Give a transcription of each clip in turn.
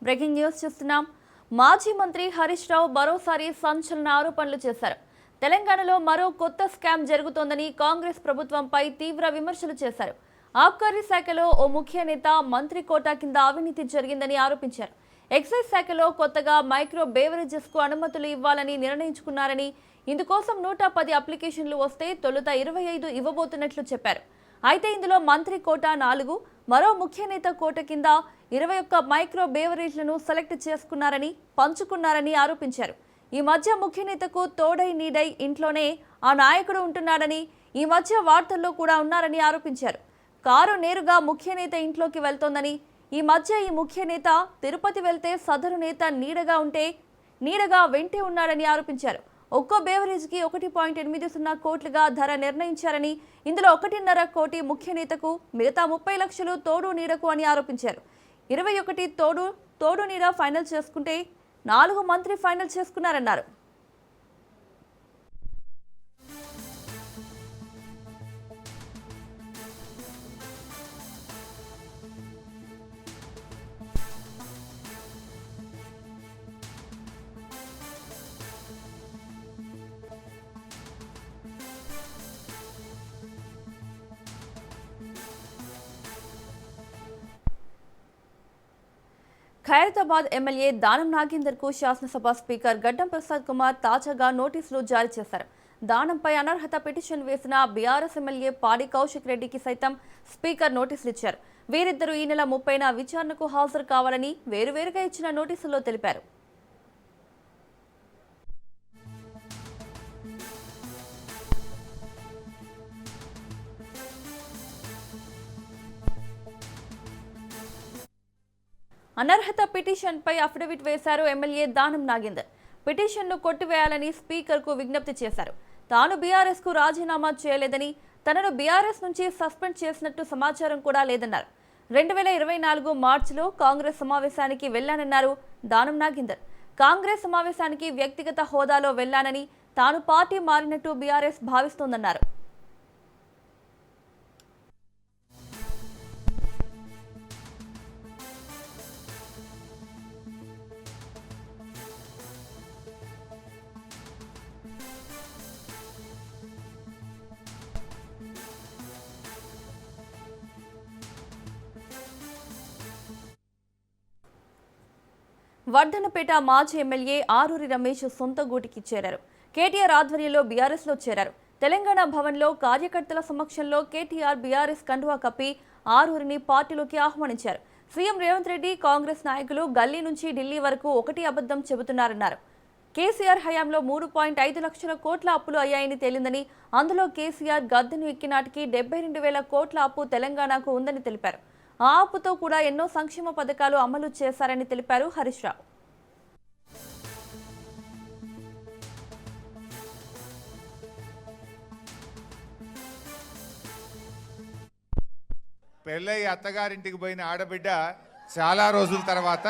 Breaking news చూస్తున్నాం. మాజీ మంత్రి హరీష్ రావు మరోసారి సంచలన ఆరోపణలు చేశారు. తెలంగాణలో మరో కొత్త స్కామ్ జరుగుతోందని కాంగ్రెస్ ప్రభుత్వంపై తీవ్ర విమర్శలు చేశారు. ఆబ్కారీ శాఖలో ఓ ముఖ్య నేత మంత్రి కోటా కింద అవినీతి జరిగిందని ఆరోపించారు. ఎక్సైజ్ శాఖలో కొత్తగా మైక్రో బేవరేజెస్ కు అనుమతులు ఇవ్వాలని నిర్ణయించుకున్నారని, ఇందుకోసం 110 అప్లికేషన్లు వస్తే తొలుత 25 ఇవ్వబోతున్నట్లు చెప్పారు. అయితే ఇందులో మంత్రి కోటా 4, మరో ముఖ్య నేత కోట కింద 21 మైక్రో బేవరేజ్లను సెలెక్ట్ చేసుకున్నారని, పంచుకున్నారని ఆరోపించారు. ఈ మధ్య ముఖ్య నేతకు తోడై నీడై ఇంట్లోనే ఆ నాయకుడు ఉంటున్నాడని, ఈ మధ్య వార్తల్లో కూడా ఉన్నారని ఆరోపించారు. కారు నేరుగా ముఖ్య నేత ఇంట్లోకి వెళ్తోందని, ఈ మధ్య ఈ ముఖ్య నేత తిరుపతి వెళ్తే సదరు నేత నీడగా వెంటే ఉన్నాడని ఆరోపించారు. ఒక్కో బేవరేజ్కి 1.80 కోట్లుగా ధర నిర్ణయించారని, ఇందులో 1.5 కోటి ముఖ్య నేతకు, మిగతా 30 లక్షలు తోడు నీడకు అని ఆరోపించారు. 21 తోడు నీడ ఫైనల్ చేసుకుంటే 4 మంత్రి ఫైనల్ చేసుకున్నారన్నారు. ఖైరతాబాద్ ఎమ్మెల్యే దానం నాగేందర్ కు శాసనసభ స్పీకర్ గడ్డం ప్రసాద్ కుమార్ తాజాగా నోటీసులు జారీ చేశారు. దానంపై అనర్హత పిటిషన్ వేసిన బీఆర్ఎస్ ఎమ్మెల్యే పాడి కౌశిక్ రెడ్డికి సైతం స్పీకర్ నోటీసులు ఇచ్చారు. వీరిద్దరూ ఈ నెల 30న విచారణకు హాజరు కావాలని వేరువేరుగా ఇచ్చిన నోటీసుల్లో తెలిపారు. అనర్హత పిటిషన్పై అఫిడవిట్ వేశారు ఎమ్మెల్యే దానం నాగేందర్. పిటిషన్ను కొట్టివేయాలని స్పీకర్కు విజ్ఞప్తి చేశారు. తాను బీఆర్ఎస్ కు రాజీనామా చేయలేదని, తనను బీఆర్ఎస్ నుంచి సస్పెండ్ చేసినట్టు సమాచారం కూడా లేదన్నారు. 2024 మార్చిలో కాంగ్రెస్ సమావేశానికి వెళ్లానన్నారు దానం నాగేందర్. కాంగ్రెస్ సమావేశానికి వ్యక్తిగత హోదాలో వెళ్లానని, తాను పార్టీ మారినట్టు బీఆర్ఎస్ భావిస్తోందన్నారు. వర్ధనపేట మాజీ ఎమ్మెల్యే ఆరూరి రమేష్ సొంత గూటికి చేరారు. కేటీఆర్ ఆధ్వర్యంలో బీఆర్ఎస్ లో చేరారు. తెలంగాణ భవన్లో కార్యకర్తల సమక్షంలో కేటీఆర్ బీఆర్ఎస్ కండువా కప్పి ఆరూరిని పార్టీలోకి ఆహ్వానించారు. సీఎం రేవంత్ రెడ్డి, కాంగ్రెస్ నాయకులు గల్లీ నుంచి ఢిల్లీ వరకు ఒకటి అబద్ధం చెబుతున్నారన్నారు. కేసీఆర్ హయాంలో 3.5 లక్షల కోట్ల అప్పులు అయ్యాయని తేలిందని, అందులో కేసీఆర్ గద్దెను ఎక్కినాటికి 72,000 కోట్ల అప్పు తెలంగాణకు ఉందని తెలిపారు. ఆ అప్పుతో కూడా ఎన్నో సంక్షేమ పథకాలు అమలు చేశారని తెలిపారు హరీష్ రావు. పెళ్ళై అత్తగారింటికి పోయిన ఆడబిడ్డ చాలా రోజుల తర్వాత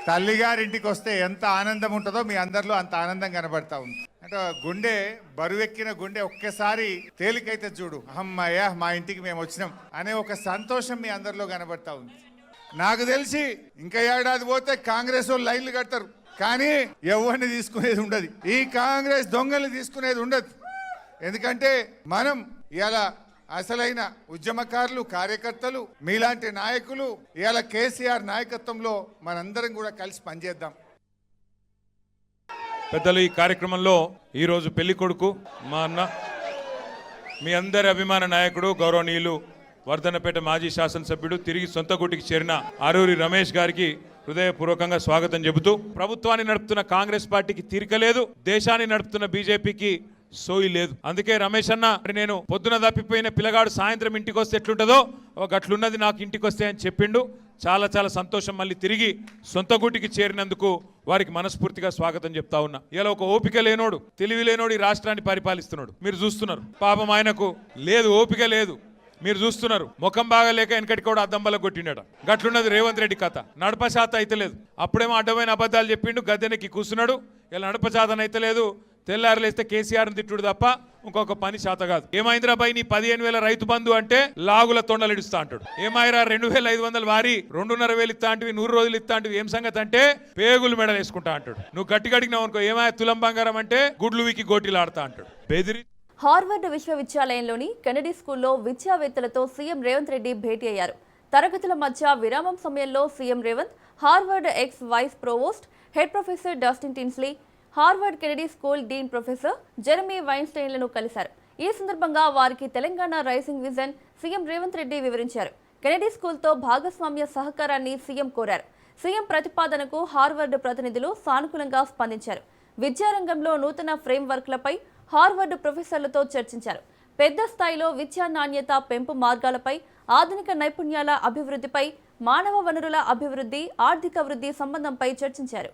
తల్లిగారింటికి వస్తే ఎంత ఆనందం ఉంటుందో మీ అందరిలో అంత ఆనందం కనబడతా ఉంది. అంటే గుండె బరువెక్కిన గుండె ఒక్కసారి తేలికైతే చూడు, అమ్మయ్య మా ఇంటికి మేము వచ్చినాం అనే ఒక సంతోషం మీ అందరిలో కనబడతా ఉంది. నాకు తెలిసి ఇంకా ఏడాది పోతే కాంగ్రెస్ వాళ్ళు లైన్లు కడతారు, కానీ ఎవరిని తీసుకునేది ఉండదు. ఈ కాంగ్రెస్ దొంగల్ని తీసుకునేది ఉండదు. ఎందుకంటే మనం ఇలా అసలైన ఉద్యమకారులు, కార్యకర్తలు, మీలాంటి నాయకులు ఇవాళ కేసీఆర్ నాయకత్వంలో మనందరం కూడా కలిసి పనిచేద్దాం. పెద్దలు, ఈ కార్యక్రమంలో ఈరోజు పెళ్లి కొడుకు మా అన్న, మీ అందరి అభిమాన నాయకుడు, గౌరవనీయులు వర్ధనపేట మాజీ శాసనసభ్యుడు, తిరిగి సొంత గుటికి చేరిన ఆరూరి రమేష్ గారికి హృదయపూర్వకంగా స్వాగతం చెబుతూ, ప్రభుత్వాన్ని నడుపుతున్న కాంగ్రెస్ పార్టీకి తీరిక లేదు, దేశాన్ని నడుపుతున్న బీజేపీకి సోయి లేదు. అందుకే రమేష్ అన్న, నేను పొద్దున తప్పిపోయిన పిల్లగాడు సాయంత్రం ఇంటికి వస్తే ఎట్లుంటుందో గట్లున్నది నాకు ఇంటికి వస్తే అని చెప్పిండు. చాలా చాలా సంతోషం. మళ్ళీ తిరిగి సొంత గూటికి చేరినందుకు వారికి మనస్ఫూర్తిగా స్వాగతం చెప్తా ఉన్నా. ఇలా ఒక ఓపిక లేనోడు, తెలివి లేనోడు ఈ రాష్ట్రాన్ని పరిపాలిస్తున్నాడు. మీరు చూస్తున్నారు, పాపం ఆయనకు లేదు, ఓపిక లేదు. మీరు చూస్తున్నారు, ముఖం బాగాలేక వెనకటి కూడా అద్దంబల కొట్టిండట. గట్లున్నది రేవంత్ రెడ్డి కథ. నడపశాత అయితే లేదు. అప్పుడేమో అడ్డమైన అబద్ధాలు చెప్పిండు, గద్దెనెక్కి కూర్చున్నాడు. ఇలా నడపశాతం అయితే లేదు. తెల్లారులేస్తే కేసీఆర్ని తిట్టుడు తప్ప ఇంకొక పని చేత కాదు. ఏమైందిరా పై నీ 15,000 రైతు బంధు అంటే లాగుల తొండలు ఇడుస్తా అంటాడు. ఏమైరా 2,500 వారి 2,500 ఇస్తా అంటివి 100 రోజులు ఇస్తా అంటివి ఏం సంగతి అంటే పేగులు మెడలు వేసుకుంటా అంటాడు. నువ్వు గట్టి గడిగినావు అనుకో ఏమైనా తులం బంగారం అంటే గుడ్లు వీకి గోటీలు ఆడతా అంటాడు. బెదిరి హార్వర్డ్ విశ్వవిద్యాలయంలోని కెనడీ స్కూల్లో విద్యావేత్తలతో సీఎం రేవంత్ రెడ్డి భేటీ అయ్యారు. తరగతుల మధ్య విరామం సమయంలో CM Revanth Harvard ex vice provost head professor Dustin Tinsley, Harvard Kennedy school dean professor Jeremy వైన్స్టైన్లను కలిశారు. ఈ సందర్భంగా వారికి Telangana rising vision CM Revanth Reddy వివరించారు. కెనడీ స్కూల్తో భాగస్వామ్య సహకారాన్ని సీఎం కోరారు. సీఎం ప్రతిపాదనకు హార్వర్డ్ ప్రతినిధులు సానుకూలంగా స్పందించారు. విద్యారంగంలో నూతన ఫ్రేమ్వర్క్లపై హార్వర్డ్ ప్రొఫెసర్లతో చర్చించారు. పెద్ద స్థాయిలో విద్యా నాణ్యత పెంపు మార్గాలపై, ఆధునిక నైపుణ్యాల అభివృద్ధిపై, మానవ వనరుల అభివృద్ధి, ఆర్థిక వృద్ధి సంబంధంపై చర్చించారు.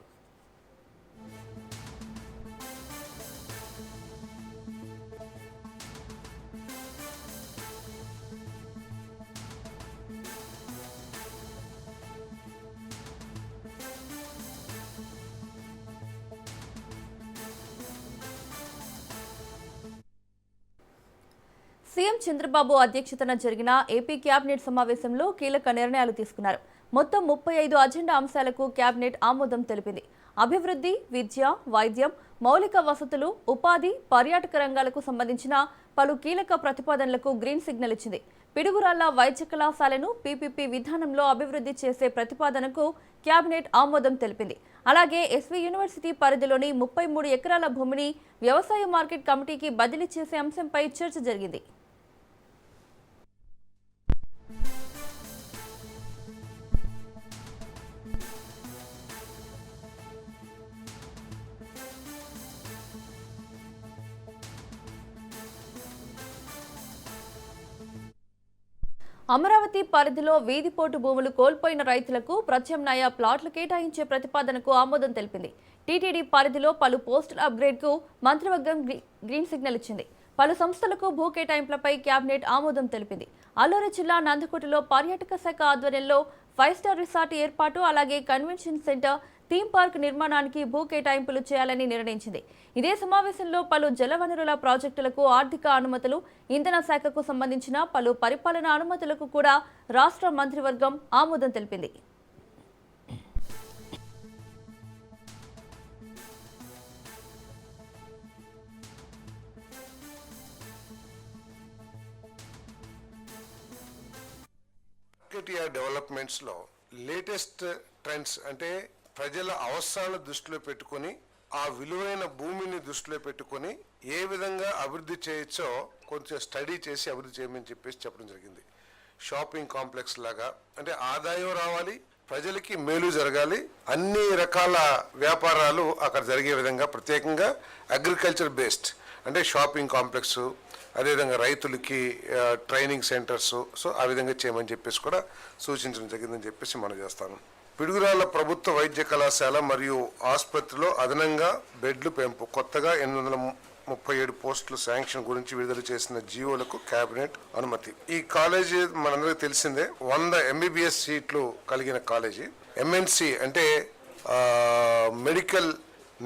సీఎం చంద్రబాబు అధ్యక్షతన జరిగిన ఏపీ కేబినెట్ సమావేశంలో కీలక నిర్ణయాలు తీసుకున్నారు. మొత్తం 35 అజెండా అంశాలకు కేబినెట్ ఆమోదం తెలిపింది. అభివృద్ధి, విద్య, వైద్యం, మౌలిక వసతులు, ఉపాధి, పర్యాటక రంగాలకు సంబంధించిన పలు కీలక ప్రతిపాదనలకు గ్రీన్ సిగ్నల్ ఇచ్చింది. పిడుగురాళ్ల వైద్య కళాశాలను పీపీపీ విధానంలో అభివృద్ధి చేసే ప్రతిపాదనకు కేబినెట్ ఆమోదం తెలిపింది. అలాగే ఎస్వీ యూనివర్సిటీ పరిధిలోని 33 ఎకరాల భూమిని వ్యవసాయ మార్కెట్ కమిటీకి బదిలీ చేసే అంశంపై చర్చ జరిగింది. అమరావతి పరిధిలో వీధిపోటు భూములు కోల్పోయిన రైతులకు ప్రత్యామ్నాయ ప్లాట్లు కేటాయించే ప్రతిపాదనకు ఆమోదం తెలిపింది. టీటీడీ పరిధిలో పలు పోస్టుల అప్గ్రేడ్కు మంత్రివర్గం గ్రీన్ సిగ్నల్ ఇచ్చింది. పలు సంస్థలకు భూ కేటాయింపులపై కేబినెట్ ఆమోదం తెలిపింది. అల్లూరు జిల్లా నందకోటలో పర్యాటక శాఖ ఆధ్వర్యంలో 5 స్టార్ రిసార్ట్ ఏర్పాటు, అలాగే కన్వెన్షన్ సెంటర్, థీమ్ పార్క్ నిర్మాణానికి భూ కేటాయింపులు చేయాలని నిర్ణయించింది. ఇదే సమావేశంలో పలు జలవనరుల ప్రాజెక్టులకు ఆర్థిక అనుమతులు, ఇంధన శాఖకు సంబంధించిన పలు పరిపాలనా అనుమతులకు కూడా రాష్ట్ర మంత్రివర్గం ఆమోదం తెలిపింది. డెవలప్మెంట్స్లో లేటెస్ట్ ట్రెండ్స్ అంటే ప్రజల అవసరాలను దృష్టిలో పెట్టుకొని ఆ విలువైన భూమిని దృష్టిలో పెట్టుకొని ఏ విధంగా అభివృద్ధి చేయొచ్చో కొంచెం స్టడీ చేసి అభివృద్ధి చేయమని చెప్పేసి చెప్పడం జరిగింది. షాపింగ్ కాంప్లెక్స్ లాగా అంటే ఆదాయం రావాలి, ప్రజలకి మేలు జరగాలి, అన్ని రకాల వ్యాపారాలు అక్కడ జరిగే విధంగా ప్రత్యేకంగా అగ్రికల్చర్ బేస్డ్ అంటే షాపింగ్ కాంప్లెక్స్, అదేవిధంగా రైతులకి ట్రైనింగ్ సెంటర్స్, సో ఆ విధంగా చేయమని చెప్పేసి కూడా సూచించడం జరిగిందని చెప్పేసి మనం చేస్తాను. పిడుగురాళ్ల ప్రభుత్వ వైద్య కళాశాల మరియు ఆసుపత్రిలో అదనంగా బెడ్లు పెంపు, కొత్తగా 837 పోస్టులు శాంక్షన్ గురించి విడుదల చేసిన జీవోలకు కేబినెట్ అనుమతి. ఈ కాలేజీ మనందరికీ తెలిసిందే, 100 MBBS సీట్లు కలిగిన కాలేజీ. MNC అంటే medical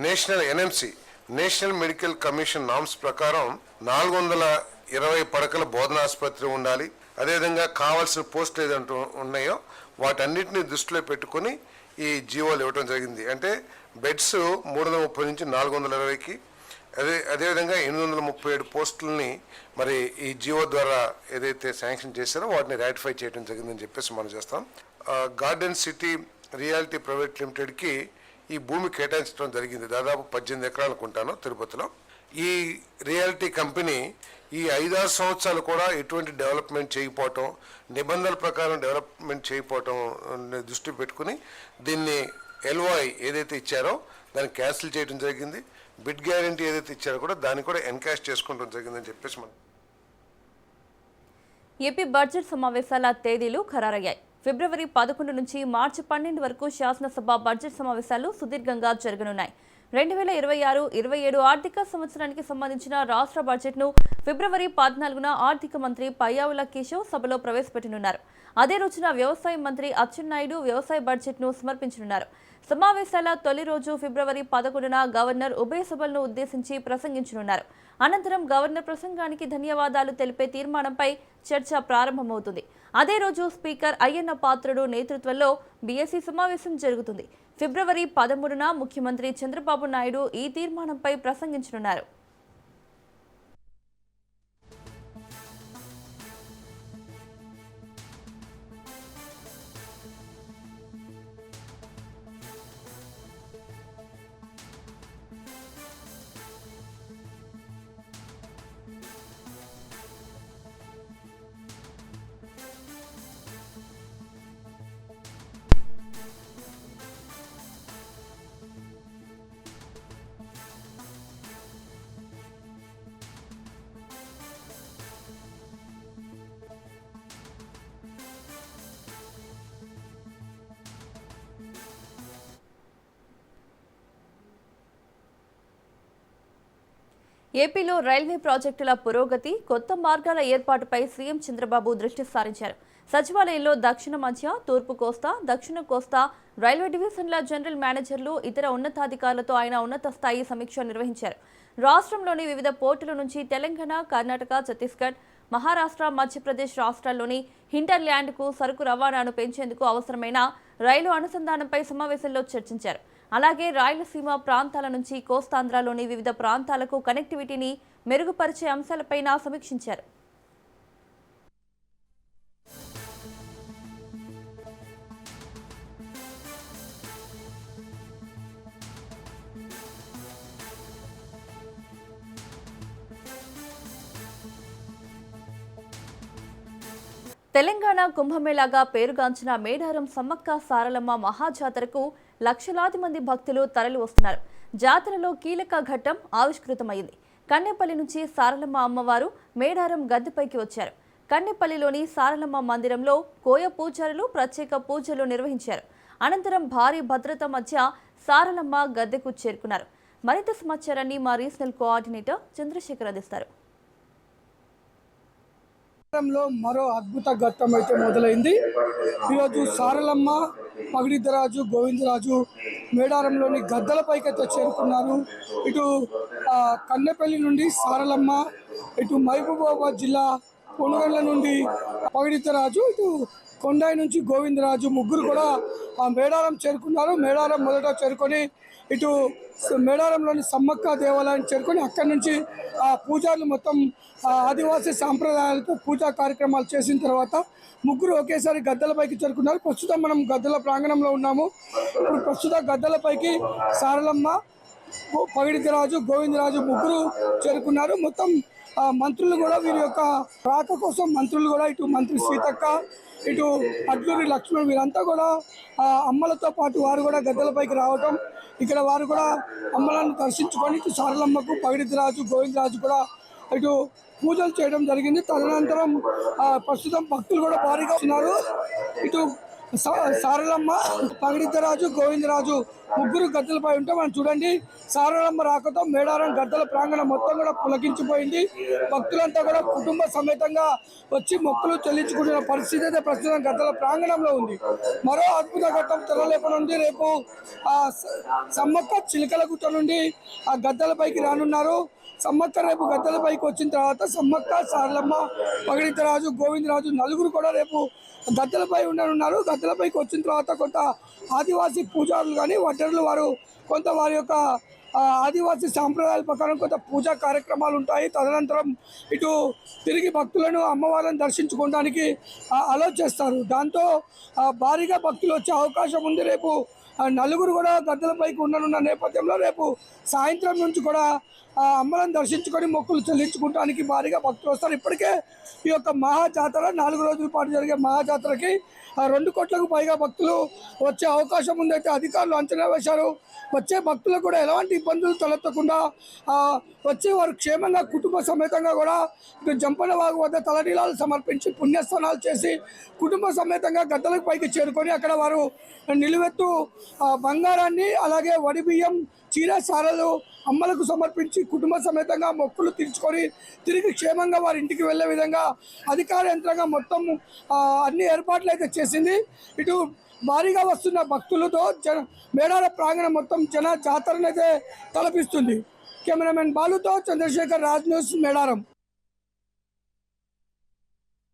national NMC national medical commission norms ప్రకారం 420 పడకల బోధనాసుపత్రి ఉండాలి. అదేవిధంగా కావాల్సిన పోస్టులు ఏదంటూ ఉన్నాయో వాటన్నిటిని దృష్టిలో పెట్టుకొని ఈ జీవోలు ఇవ్వడం జరిగింది. అంటే బెడ్స్ 330 నుంచి 420కి, అదేవిధంగా 837 పోస్టులని మరి ఈ జీవో ద్వారా ఏదైతే శాంక్షన్ చేశారో వాటిని రాటిఫై చేయడం జరిగిందని చెప్పేసి మనం చేస్తాం. గార్డెన్ సిటీ రియాలిటీ ప్రైవేట్ లిమిటెడ్కి ఈ భూమి కేటాయించడం జరిగింది. దాదాపు 18 ఎకరాలు అనుకుంటాను తిరుపతిలో. ఈ రియాలిటీ కంపెనీ ఈ 5-6 సంవత్సరాలు కూడా ఎటువంటి డెవలప్మెంట్ చేయకపోవటం, నిబంధనల ప్రకారం డెవలప్మెంట్ చేయకపోవటం దృష్టి పెట్టుకుని దీన్ని LOI ఏదైతే ఇచ్చారో దాన్ని క్యాన్సిల్ చేయడం జరిగింది. బిడ్ గ్యారంటీ ఏదైతే ఇచ్చారో కూడా దాన్ని కూడా ఎన్కాష్ చేసుకోవడం జరిగిందని చెప్పేసి మనం. ఏపీ బడ్జెట్ సమావేశాల తేదీలు ఖరారయ్యాయి. ఫిబ్రవరి 11 నుంచి మార్చి 12 వరకు శాసనసభ బడ్జెట్ సమావేశాలు సుదీర్ఘంగా జరగనున్నాయి. 2026-27 ఆర్థిక సంవత్సరానికి సంబంధించిన రాష్ట్ర బడ్జెట్ను ఫిబ్రవరి 14న ఆర్థిక మంత్రి పయ్యావుల కేశవ్ సభలో ప్రవేశపెట్టనున్నారు. అదే రోజున వ్యవసాయ మంత్రి అచ్చెన్నాయుడు వ్యవసాయ బడ్జెట్ను సమర్పించనున్నారు. సమావేశాల తొలి రోజు ఫిబ్రవరి 11న గవర్నర్ ఉభయ సభలను ఉద్దేశించి ప్రసంగించనున్నారు. అనంతరం గవర్నర్ ప్రసంగానికి ధన్యవాదాలు తెలిపే తీర్మానంపై చర్చ ప్రారంభమవుతుంది. అదే రోజు స్పీకర్ అయ్యన్న పాత్రుడు నేతృత్వంలో బీఎస్సీ సమావేశం జరుగుతుంది. ఫిబ్రవరి 13న ముఖ్యమంత్రి చంద్రబాబు నాయుడు ఈ తీర్మానంపై ప్రసంగించనున్నారు. ఏపీలో రైల్వే ప్రాజెక్టుల పురోగతి, కొత్త మార్గాల ఏర్పాటుపై సీఎం చంద్రబాబు దృష్టి సారించారు. సచివాలయంలో దక్షిణ మధ్య, తూర్పు కోస్తా, దక్షిణ కోస్తా రైల్వే డివిజన్ల జనరల్ మేనేజర్లు, ఇతర ఉన్నతాధికారులతో ఆయన ఉన్నత స్థాయి సమీక్ష నిర్వహించారు. రాష్ట్రంలోని వివిధ పోర్టుల నుంచి తెలంగాణ, కర్ణాటక, ఛత్తీస్గఢ్, మహారాష్ట్ర, మధ్యప్రదేశ్ రాష్ట్రాల్లోని హింటర్ల్యాండ్కు సరుకు రవాణాను పెంచేందుకు అవసరమైన రైలు అనుసంధానంపై సమావేశంలో చర్చించారు. అలాగే రాయలసీమ ప్రాంతాల నుంచి కోస్తాంధ్రలోని వివిధ ప్రాంతాలకు కనెక్టివిటీని మెరుగుపరిచే అంశాలపైన సమీక్షించారు. తెలంగాణ కుంభమేళాగా పేరుగాంచిన మేడారం సమ్మక్క సారలమ్మ మహాజాతరకు లక్షలాది మంది భక్తులు తరలి వస్తున్నారు. జాతరలో కీలక ఘట్టం ఆవిష్కృతమైంది. కన్నెపల్లి నుంచి సారలమ్మ అమ్మవారు మేడారం గద్దెపైకి వచ్చారు. కన్నెపల్లిలోని సారలమ్మ మందిరంలో కోయ పూజారులు ప్రత్యేక పూజలు నిర్వహించారు. అనంతరం భారీ భద్రత మధ్య సారలమ్మ గద్దెకు చేరుకున్నారు. మరింత సమాచారాన్ని మా రీజనల్ కోఆర్డినేటర్ చంద్రశేఖర్ అందిస్తారు. లో మరో అద్భుత ఘట్టం అయితే మొదలైంది. ఈరోజు సారలమ్మ, పగిడిద్దరాజు, గోవిందరాజు మేడారంలోని గద్దలపైకి అయితే చేరుకున్నారు. ఇటు కన్నెపల్లి నుండి సారలమ్మ, ఇటు మహబూబాబాద్ జిల్లా కొనుగోళ్ల నుండి పగిడిద్దరాజు, ఇటు కొండాయి నుంచి గోవిందరాజు ముగ్గురు కూడా మేడారం చేరుకున్నారు. మేడారం మొదట చేరుకొని ఇటు మేడారంలోని సమ్మక్క దేవాలయాన్ని చేరుకొని అక్కడి నుంచి పూజారులు మొత్తం ఆదివాసీ సాంప్రదాయాలతో పూజా కార్యక్రమాలు చేసిన తర్వాత ముగ్గురు ఒకేసారి గద్దలపైకి చేరుకున్నారు. ప్రస్తుతం మనం గద్దల ప్రాంగణంలో ఉన్నాము. ఇప్పుడు ప్రస్తుత గద్దలపైకి సారలమ్మ, పగిడిద్దరాజు, గోవిందరాజు ముగ్గురు చేరుకున్నారు. మొత్తం మంత్రులు కూడా వీరి యొక్క రాక కోసం మంత్రులు కూడా ఇటు మంత్రి సీతక్క, ఇటు అడ్లూరి లక్ష్మణ్ వీరంతా కూడా అమ్మలతో పాటు వారు కూడా గద్దలపైకి రావటం, ఇక్కడ వారు కూడా అమ్మలను దర్శించుకొని ఇటు సారలమ్మకు, పగిడిద్దరాజు, గోవిందరాజు కూడా ఇటు పూజలు చేయడం జరిగింది. తదనంతరం ప్రస్తుతం భక్తులు కూడా భారీగా ఉన్నారు. ఇటు సారలమ్మ, పగిడిద్దరాజు, గోవిందరాజు ముగ్గురు గద్దలపై ఉంటే మనం చూడండి, సారలమ్మ రాకతో మేడారం గద్దల ప్రాంగణం మొత్తం కూడా పులకించిపోయింది. భక్తులంతా కూడా కుటుంబ సమేతంగా వచ్చి మొక్కులు చెల్లించుకుంటున్న పరిస్థితి అయితే ప్రస్తుతం గద్దల ప్రాంగణంలో ఉంది. మరో అద్భుత ఘట్టం తెరలేపనుంది. రేపు సమ్మక్క చిలకలగుట్ట నుండి ఆ గద్దలపైకి రానున్నారు. సమ్మక్క రేపు గద్దలపైకి వచ్చిన తర్వాత సమ్మక్క, సారలమ్మ, పగిడిద్దరాజు, గోవిందరాజు నలుగురు కూడా రేపు గద్దలపై ఉండనున్నారు. గద్దలపైకి వచ్చిన తర్వాత కొంత ఆదివాసీ పూజారులు కానీ వడ్డర్లు వారు కొంత వారి యొక్క ఆదివాసీ సాంప్రదాయాల ప్రకారం కొంత పూజా కార్యక్రమాలు ఉంటాయి. తదనంతరం ఇటు తిరిగి భక్తులను అమ్మవారిని దర్శించుకోవడానికి అలో చేస్తారు. దాంతో భారీగా భక్తులు వచ్చే అవకాశం ఉంది. రేపు నలుగురు కూడా గద్దలపైకి ఉండనున్న నేపథ్యంలో రేపు సాయంత్రం నుంచి కూడా ఆ అమ్మలను దర్శించుకొని మొక్కులు చెల్లించుకోవడానికి భారీగా భక్తులు వస్తారు. ఇప్పటికే ఈ యొక్క మహాజాతర 4 రోజుల పాటు జరిగే మహాజాతరకి 2 కోట్లకు పైగా భక్తులు వచ్చే అవకాశం ఉందైతే అధికారులు అంచనా వేశారు. వచ్చే భక్తులకు కూడా ఎలాంటి ఇబ్బందులు తలెత్తకుండా వచ్చే వారు క్షేమంగా కుటుంబ సమేతంగా కూడా ఇటు జంపనవాగు వద్ద తలనీలాలు సమర్పించి పుణ్యస్నానాలు చేసి కుటుంబ సమేతంగా గద్దలకు పైకి చేరుకొని అక్కడ వారు నిలువెత్తు బంగారాన్ని అలాగే వడి బియ్యం చీర సారలు అమ్మలకు సమర్పించి కుటుంబ సమేతంగా మొక్కులు తీర్చుకొని తిరిగి క్షేమంగా వారి ఇంటికి వెళ్ళే విధంగా అధికార యంత్రాంగం మొత్తం అన్ని ఏర్పాట్లు అయితే చేసింది. ఇటు భారీగా వస్తున్న భక్తులతో మేడార ప్రాంగణం మొత్తం జాతరనైతే తలపిస్తుంది. కెమెరామెన్ బాలుతో చంద్రశేఖర్, రాజ్ న్యూస్, మేడారం.